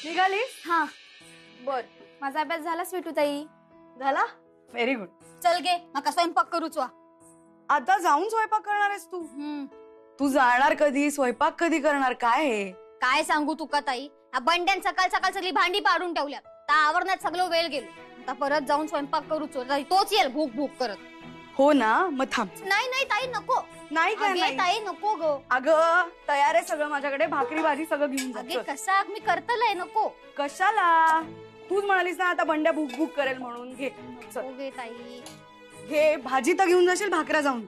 निघालीस? हा बर. माझा अभ्यास झाला स्वीटू ताई. झाला? Very good. चल गे नका स्वयंपाक करूच वा. आता जाऊन स्वयंपाक करणार आहेस तू? तू जाणार कधी? स्वयंपाक कधी करणार? काय हे काय सांगू तुका ताई, बंड्यान सकाळ सकाळ सगळी भांडी पाडून ठेवल्या. त्या आवरण्यात सगळं वेळ गेलो. आता परत जाऊन स्वयंपाक करूच, तोच येईल भूक भूक करत. हो ना, मग थांब. नाही नाही ताई नको. नाही काय नाही ताई नको ग. अगं तयार आहे सगळं माझ्याकडे, भाकरी भाजी सगळं घेऊन जा. कसा मी करतलय नको. कशाला? तूच म्हणालीस ना आता बंड्या भूक भूक करेल म्हणून. घे गे ताई. घे भाजी तर घेऊन जाशील, भाकऱ्या जाऊन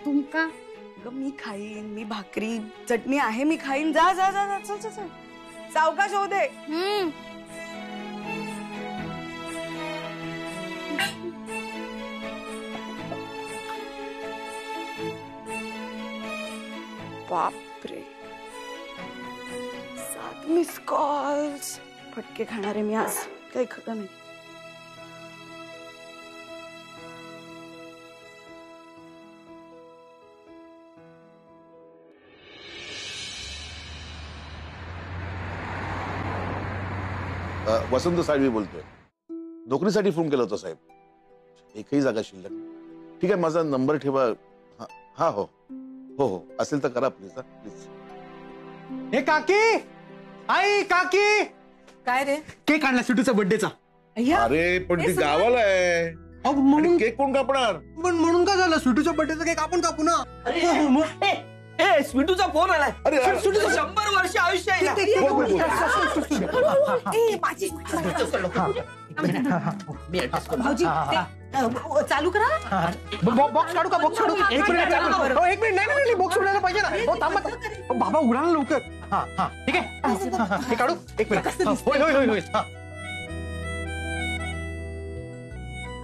तुमका मी खाईन. मी भाकरी चटणी आहे मी खाईन. जा जा जा जा चल चल सावकाश होऊ दे. बापरे 7 मिस कॉल्स. फटके खाणारे मी आज, काही खरं नाही. वसंत साहेब बोलतोय. नोकरीसाठी फोन केला होता साहेब. एकही जागा शिल्लक. ठीक आहे, माझा नंबर ठेवा. हा हो हो हो असेल तर करा प्लीज. प्लीज. हे काकी, आई काकी. काय रे? केक आणला स्वीटूचा बर्थडेचा. अरे पण ती गावाला आहे. म्हणून केक कोण कापणार? म्हणून का झालं? स्वीटूच्या बर्थडेचा केक आपण कापू ना. स्वीटूचा फोन आलाय. अरे 100 वर्ष आयुष्य आहे. भाऊजी चालू करा. बॉक्स काढू का? बॉक्स काढू. एक मिनिट नाही बॉक्स उडायला पाहिजे ना. थांबा बाबा, उडा ना लवकर. हा ठीक आहे, हे काढू. एक मिनिट. होय होय होय होय.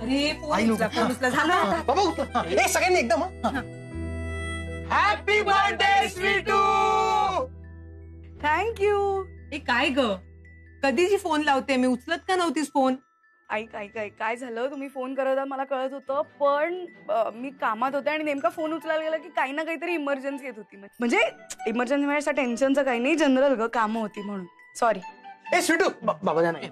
अरे झालं बाबा, हे सगळ्यांनी एकदम. Happy birthday Sweetu. थँक्यू. ए काय ग, कधीची फोन लावते मी, उचलत का नव्हतीस फोन? ऐक ऐक ऐक काय झालं, तुम्ही फोन करत होता मला कळत होतं, पण मी कामात होते आणि नेमका फोन उचलायला गेला की काही ना काहीतरी इमर्जन्सी येत होती. म्हणजे इमर्जन्सी म्हणजे असं टेन्शनचं काही नाही, जनरल ग कामं होती म्हणून. सॉरी. ए स्वीटू, बाबा जा नाही.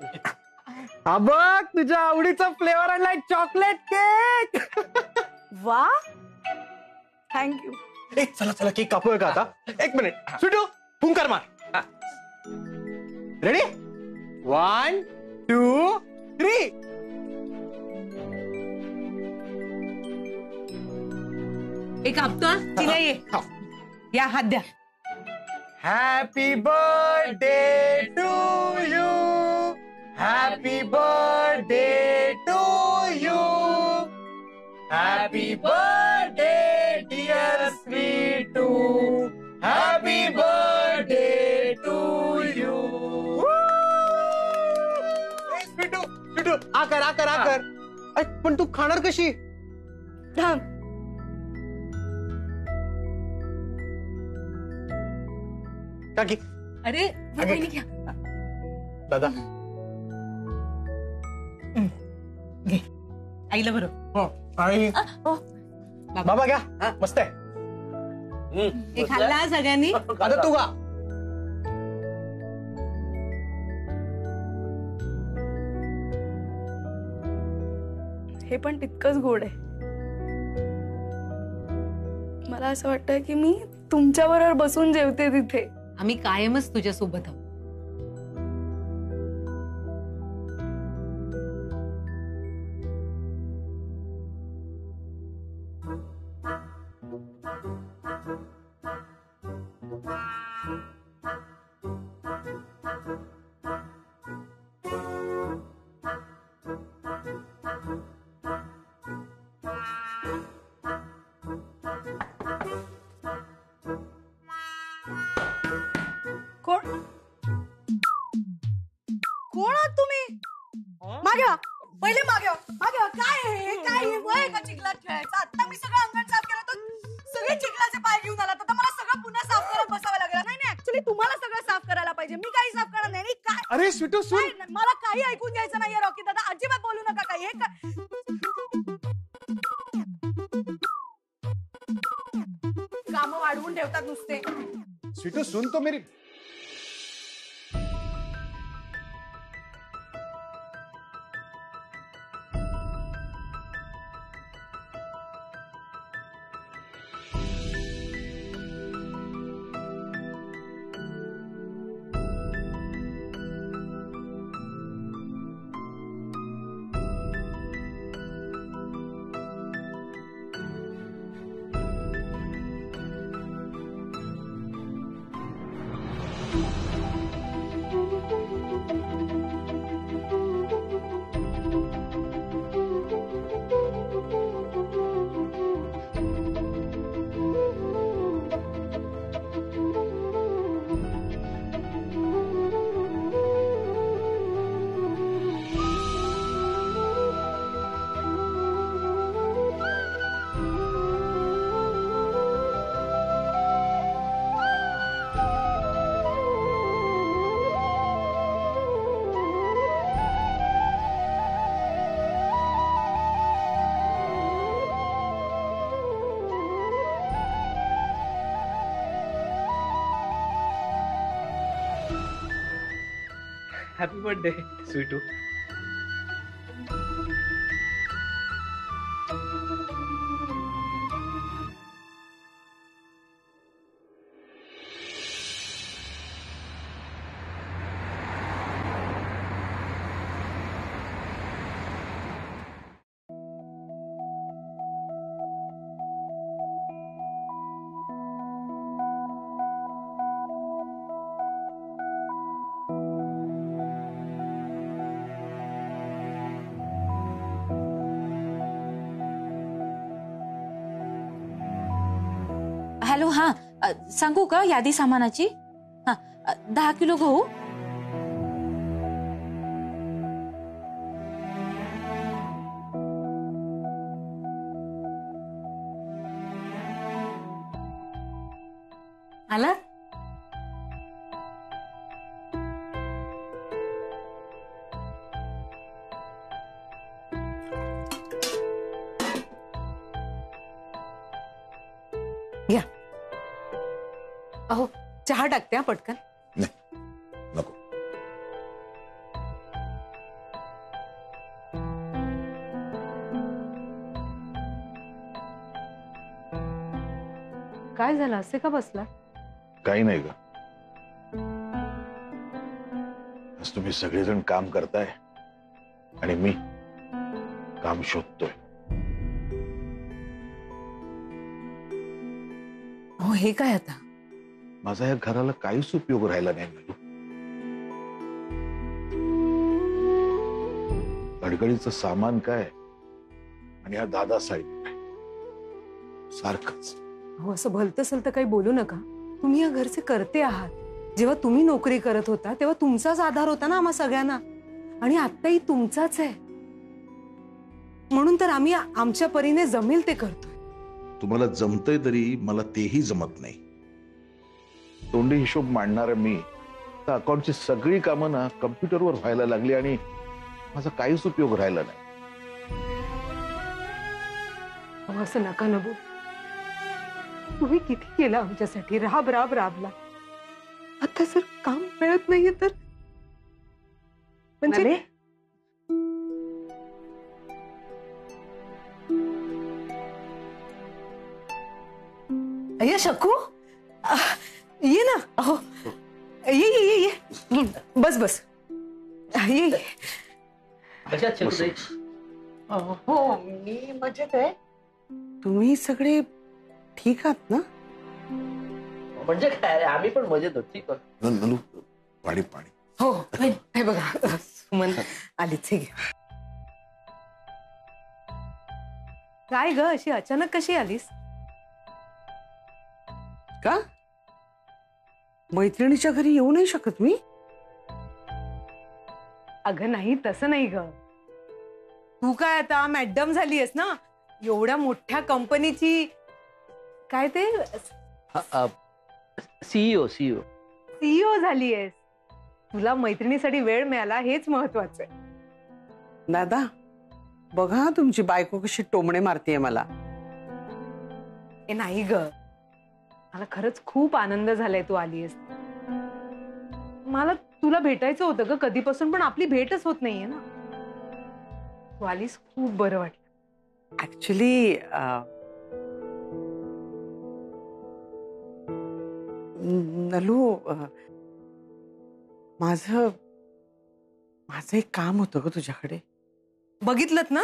हा बघ, तुझ्या आवडीचा फ्लेवर आणलाय, चॉकलेट केक. वा, थँक्यू. चला चला केक कापूया का आता? एक मिनिट. स्वीटू हुंकार मार. रेडी? 1 2 3. एक कापतो तिला. ये या हात द्या. Happy birthday to you. Happy birthday to you. Happy birthday dear Sweetu. Happy birthday to you. Sweetu Sweetu आकर आकर आकर. पण तू खाणार कशी? थांब. काकी. अरे घ्या दादा. घे आईला बरोबर. हो आई. बाबा घ्या, मस्त आहे. एक खाल्ला सगळ्यांनी. आता तू गा. हे पण तितकंच गोड आहे. मला असं वाटतं की मी तुमच्या बरोबर बसून जेवते तिथे. आम्ही कायमच तुझ्या सोबत आहोत. कोण कोण आहात तुम्ही? मागे वा, पहिले मागे वा, मागे वा. काय आहे काय आहे? वय का चिखलात खेळायचं? आता मी सगळं अंगण साफ केलं तर सगळे चिखलाचे पाय घेऊन आला, तर मला सगळं पुन्हा साफ करत बसावं लागलं. नाही नाही, ऍक्च्युली तुम्हाला सगळं साफ करायला पाहिजे, मी काही साफ करणार नाही. काय? अरे स्वीटू सुन. मला काही ऐकून घ्यायचं नाहीये रॉकी दादा, अजिबात बोलू नका काही. हे काम वाढवून ठेवतात नुसते. स्वीटू सुन तो मेरी. Happy birthday Sweetu. हॅलो, हा सांगू का यादी सामानाची? हा 10 किलो गहू, आला घ्या. अहो चहा टाकते हा पटकन. नाही नको. काय झालं, असे का बसला? काही नाही ग. आज तुम्ही सगळेजण काम करताय आणि मी काम शोधतोय. हो हे काय आता? माझा या घराला काहीच उपयोग राहिला नाही नलू. गडगडीचं सामान काय आणि हा दादासाहेब काय, सारखंच. हो असं भलतं सलतं काही बोलू नका. तुम्ही या घरचे करते आहात. जेव्हा तुम्ही नोकरी करत होता तेव्हा तुमचाच आधार होता ना आम्हा सगळ्यांना, आणि आत्ताही तुमचाच आहे. म्हणून तर आम्ही आमच्या परीने जमेल ते करतोय. तुम्हाला जमतंय तरी मला तेही जमत नाही. तोंडी हिशोब मांडणारा मी तर अकाउंटची सगळी कामं ना कम्प्युटरवर व्हायला लागली आणि माझा काहीच उपयोग राहिला नाही. अहो, असं नका न बोलू. तुम्ही किती केलं आमच्यासाठी, राब राब राबला. आता जर काम मिळत नाहीये तर म्हणजे अय्या शकू, ये ना. अहो ये ये ये ये, बस बस, ये ये. कशात शकू? हो मी मजेत आहे. तुम्ही सगळे ठीक आहात ना? म्हणजे काय, आम्ही पण मजेत होत. ठीक आहे नलू, पाणी पाणी. हो हे बघा सुमन आलीच. हे घे. काय ग अशी अचानक कशी आलीस? का मैत्रिणीच्या घरी येऊ नाही शकत मी? अगं नाही तसं नाही ग. तू काय आता मॅडम झालीयस ना, एवढ्या मोठ्या कंपनीची. काय ते सीईओ सीईओ झालीयस. तुला मैत्रिणीसाठी वेळ मिळाला हेच महत्वाचं आहे. दादा बघा तुमची बायको कशी टोमणे मारतीये मला. ए नाही ग, मला खरंच खूप आनंद झालाय तू आलीयस. मला तुला भेटायचं होतं ग कधीपासून, पण आपली भेटच होत नाहीये ना. तू आलीस खूप बरं वाटलं. ऍक्च्युली नलू माझं एक काम होतं ग तुझ्याकडे. बघितलं ना,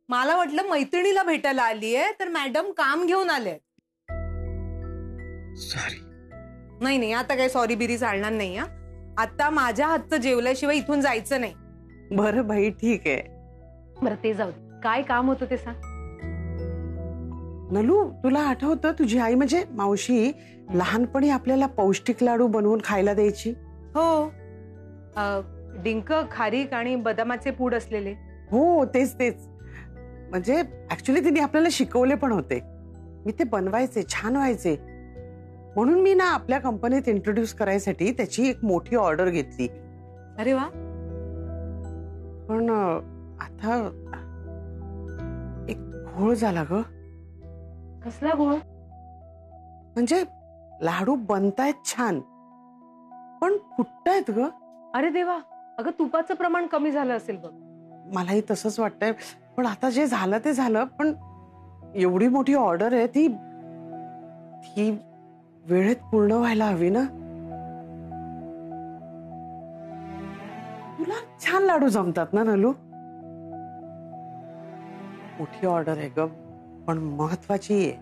मला वाटलं मैत्रिणीला भेटायला आलीये तर मॅडम काम घेऊन आले. सॉरी. नाही नाही आता काही सॉरी बिरी चालणार नाही. आता माझ्या हातचं जेवल्याशिवाय इथून जायचं नाही. बरं बाई ठीक आहे. बरं ते जाऊ दे, काय काम होतं ते सांग. नलू तुला आठवतं तुझी आई म्हणजे मावशी लहानपणी आपल्याला पौष्टिक लाडू बनवून खायला द्यायची? हो, डिंक, खारीक आणि बदामाचे पूड असलेले. हो तेच म्हणजे ऍक्च्युली तिने आपल्याला शिकवले पण होते. मी ते बनवायचे, छान व्हायचे. म्हणून मी ना आपल्या कंपनीत इंट्रोड्यूस करायसाठी त्याची एक मोठी ऑर्डर घेतली. अरे वा. पण आता एक घोळ झाला ग. कसला घोळ? म्हणजे लाडू बनतायत छान पण फुटतायत ग. अरे देवा, अगं तुपाचं प्रमाण कमी झालं असेल बघ. मलाही तसंच वाटतंय. पण आता जे झालं ते झालं. पण एवढी मोठी ऑर्डर आहे ती वेळेत पूर्ण व्हायला हवी ना. तुला छान लाडू जमतात ना नलू. मोठी ऑर्डर आहे ग, पण महत्वाची आहे.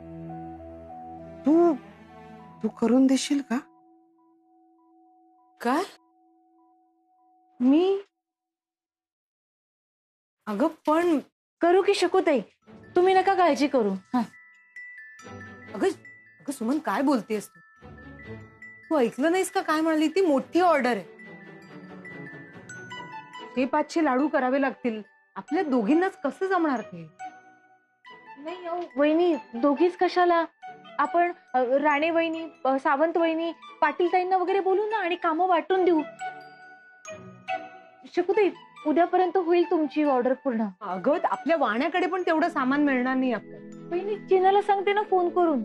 तू करून देशील का? काय? मी? अगं पण करू की शकू ताई, तुम्ही नका काळजी करू. हा, अगं अगं सुमन, काय बोलतेस तू ऐकलं नाहीस का काय म्हणाली? ती मोठी ऑर्डर आहे. ते 500 लाडू करावे लागतील. आपल्या दोघींनाच कसं जमणार ते? नाही अहो, वहिनी दोघीच कशाला, आपण राणे वहिनी, सावंत वहिनी, पाटील ताईंना वगैरे बोलू ना आणि कामं वाटून देऊ. शकूताई, उद्यापर्यंत होईल तुमची ऑर्डर पूर्ण. अगं आपल्या वाण्याकडे पण तेवढं सामान मिळणार नाही आपल्याला. वहिनी चिनाला सांगते ना फोन करून,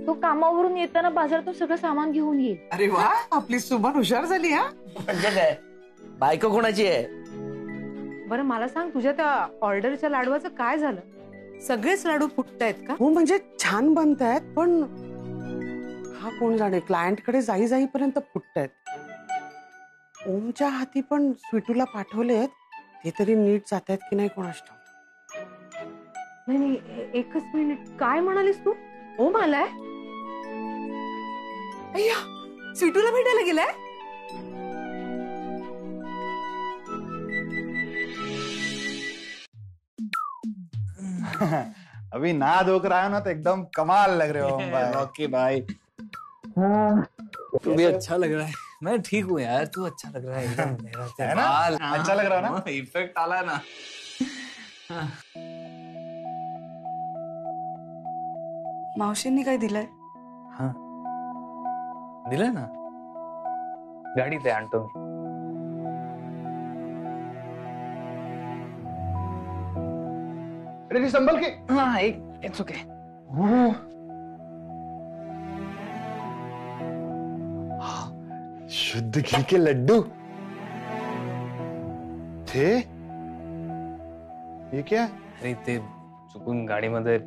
तो कामावरून येताना बाजारातून सगळं सामान घेऊन येईल. अरे वा, आपली सुमन हुशार झाली. हा, म्हणजे काय, बायको कोणाची आहे? बरं मला सांग, तुझ्या त्या ऑर्डरच्या लाडवाचं काय झालं? सगळेच लाडू फुटतायत का? हो म्हणजे छान बनतायत, पण हा कोण जाणे क्लायंट कडे जाईपर्यंत फुटतायत. ओमच्या हाती पण स्वीटूला पाठवलेत, ते तरी नीट जातायत की नाही कोणास ठाऊक. नाही, एकच मिनिट, काय म्हणालीस तू? ओम आलाय? अय्या, स्वीटूला भेटायला गेलाय? अभी नहा धोकर आया ना तो एकदम कमाल लग रहे हो भाई. ओके भाई, तू भी अच्छा लग रहा है. मैं ठीक हूँ यार, तू अच्छा लग रहा है एकदम. मेरा है ना? बाल अच्छा लग रहा है ना? इफेक्ट आला ना. मावशींनी काय दिलंय? हाँ दिला ना, गाडी ते आणतो मी. अरे संभल के. हाँ इट्स ओके. शुद्ध घी के लड्डू थे. ये क्या? अरे ते चुकून गाडीमध्ये.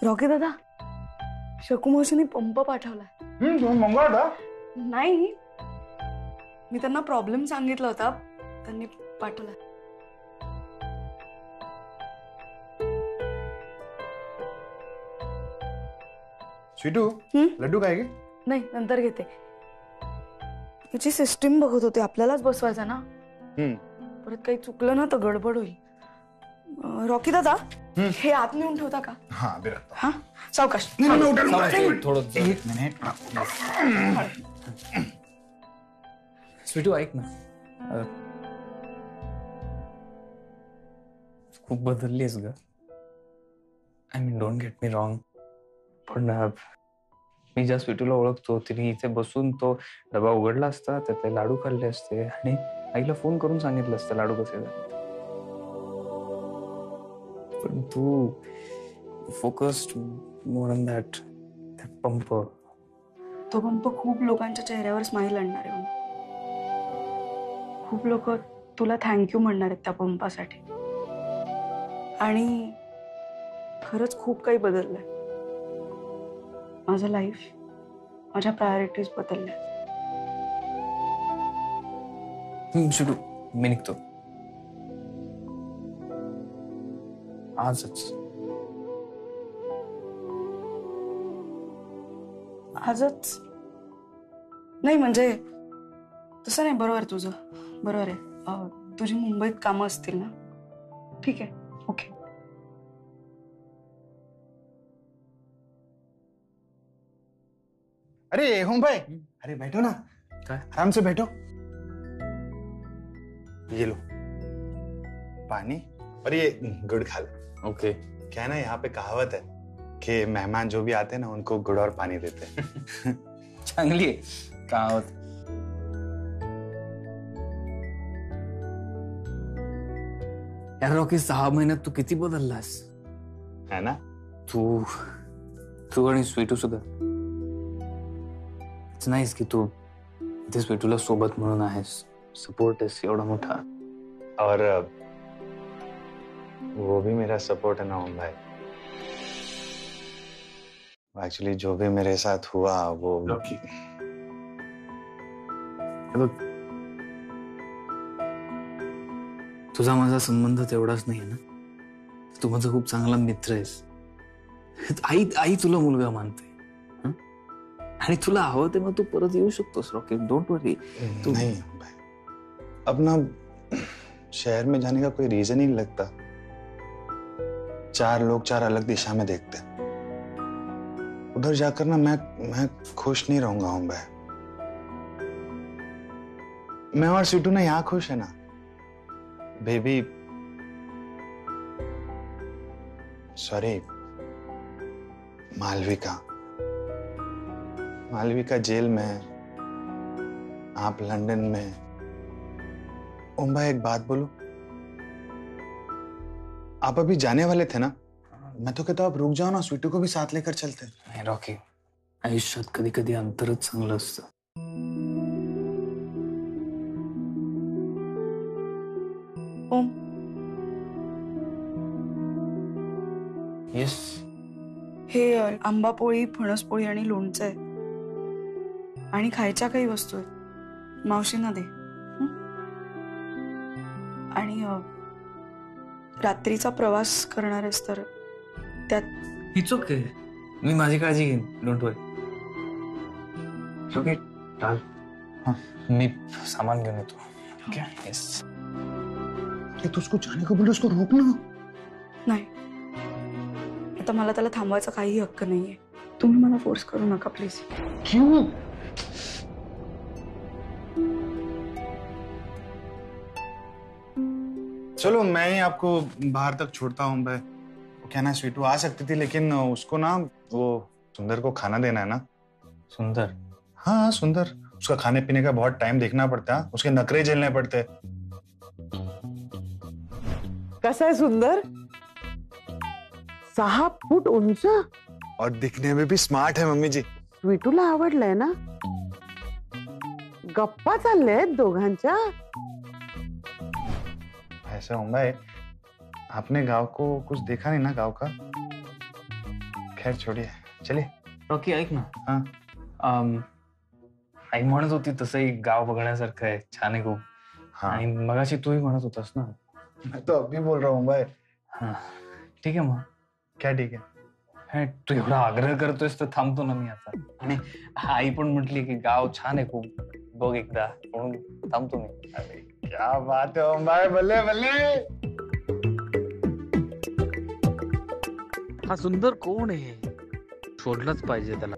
रॉकी दादा, शकू मावशीने पंप पाठवलाय. तुम्ही मंगळ होता. नाही, मी त्यांना प्रॉब्लेम सांगितला होता, त्यांनी पाठवलाय. स्वीटू, लड्डू खाएगी? नाही, नंतर घेते. त्याची सिस्टीम बघत होते, आपल्यालाच बसवायचा ना. परत काही चुकलं ना तर गडबड होईल. रॉकी दादा, हे आत नेऊन ठेवता का? हाँ अभी रखता हा, सावकाश. थोडं एक मिनिट. स्वीटू ऐक ना, खूप बदललीस ग. I mean don't get me wrong, पण मी ज्या स्वीटूला ओळखतो तिने इथे बसून तो डबा उघडला असता, त्यातले लाडू खाल्ले असते आणि आईला फोन करून सांगितलं असतं लाडू कसे झाले. पण तू focused more on that pump. तो पंप खूप लोकांच्या चेहऱ्यावर स्माईल आणणार आहे. खूप लोक तुला थँक्यू म्हणणार आहेत त्या पंपासाठी. आणि खरंच खूप काही बदललंय. माझं लाईफ, माझ्या प्रायोरिटीज बदलल्या. स्वीटू, मी निघतो आजच. आजच नाही, म्हणजे तसं नाही. बरोबर तुझं, बरोबर आहे. तुझी मुंबईत कामं असतील ना. ठीक आहे, ओके. अरे ओम भाई, अरे बैठो ना. काय? आराम से बैठो. ये लो पानी और ये गुड़ खा लो. ओके. क्या है ना, यहाँ पे कहावत है कि मेहमान जो भी आते हैं ना उनको गुड़ और पानी देते हैं. चांगली आहे कहावत. यार रॉकी 6 महिन्यात तू किती बदललास है ना? तू आणि स्वीटू सुद्धा. इट्स नाईस की तू इथे स्वीटूला सोबत म्हणून आहेस, सपोर्ट आहेस एवढा मोठा. और वो भी मेरा सपोर्ट है ना ओम भाई. एक्चुअली जो भी मेरे साथ हुआ वो रॉकी बघ, तुझा माझा संबंध तेवढाच नाही ना. तू माझा खूप चांगला मित्र आहेस. आई तुला मुलगा मानते हं? आणि तुला हवं तेव्हा तू परत येऊ शकतोस रॉकी. डोंट वरी. नहीं भाई, अब ना शहर में जाने का कोई रीजन ही नहीं लगता. 4 लोग 4 अलग दिशा में देखते हैं. उधर जाकर ना मैं खुश नहीं रहूंगा ओम भाई. मैं और स्वीटू ना यहाँ खुश है ना. बेबी सॉरी, मालविका जेल में, आप लंदन में. ओम भाई एक बात बोलूं, आप अभी जाने वाले थे ना? मैं तो कहता हूं आप रुक जाओ ना, स्वीटू को भी साथ लेकर चलते. नाही रॉकी, आयुष्यात कधी कधी अंतरच चांगलं असतं. ओम, येस. हे आंबा पोळी, फणस पोळी आणि लोणचं आहे आणि खायच्या काही वस्तू आहेत. मावशींना दे. हं? आणि रात्रीचा प्रवास करणार आहेस तर त्यात इट्स ओके, मी माझी काळजी घेईन. Don't worry. ओके चाल, मी सामान घेऊन येतो. ओके. येस. तो उसको जाने को बोलो, उसको रोक ना. नाही, आता मला त्याला थांबवायचा काही हक्क नाहीये. तुम्ही मला फोर्स करू नका प्लीज. क्यों? चलो मैं ही आपको बाहर तक छोड़ता हूँ भाई. वो क्या ना, स्वीटू आ सकती थी लेकिन उसको ना वो सुंदर को खाना देना है ना. सुंदर? हाँ सुंदर, उसका खाने पीने का बहुत टाइम देखना पड़ता है, उसके नखरे झेलने पड़ते हैं. कसा आहे सुंदर? 6 फूट उंच और दिखने में भी स्मार्ट है मम्मी जी. स्वीटूला आवडलंय ना? गप्पा चालल्या आहेत दोघांच्या. ऐसा ओम भाई, आपने गांव को कुछ देखा नहीं ना, गांव का. खैर छोड़िए, चलिए. रॉकी ऐक ना. हाँ. आई म्हणत होती तसंही गाव बघण्यासारखं आहे, छान आहे खूप. हाँ आणि मगाशी तूही म्हणत होतास ना. मैं तो अभी बोल रहा हूँ भाई. हाँ ठीक आहे मग. क्या ठीक है? हे, तू एवढा आग्रह करतोयस तर थांबतो ना मी आता. आणि आई पण म्हटली की गाव छान आहे खूप, बघ एकदा, म्हणून थांबतो मी. अरे क्या बात है ओम भाई, बल्ले बल्ले. हा सुंदर कोण आहे? शोधलाच पाहिजे त्याला.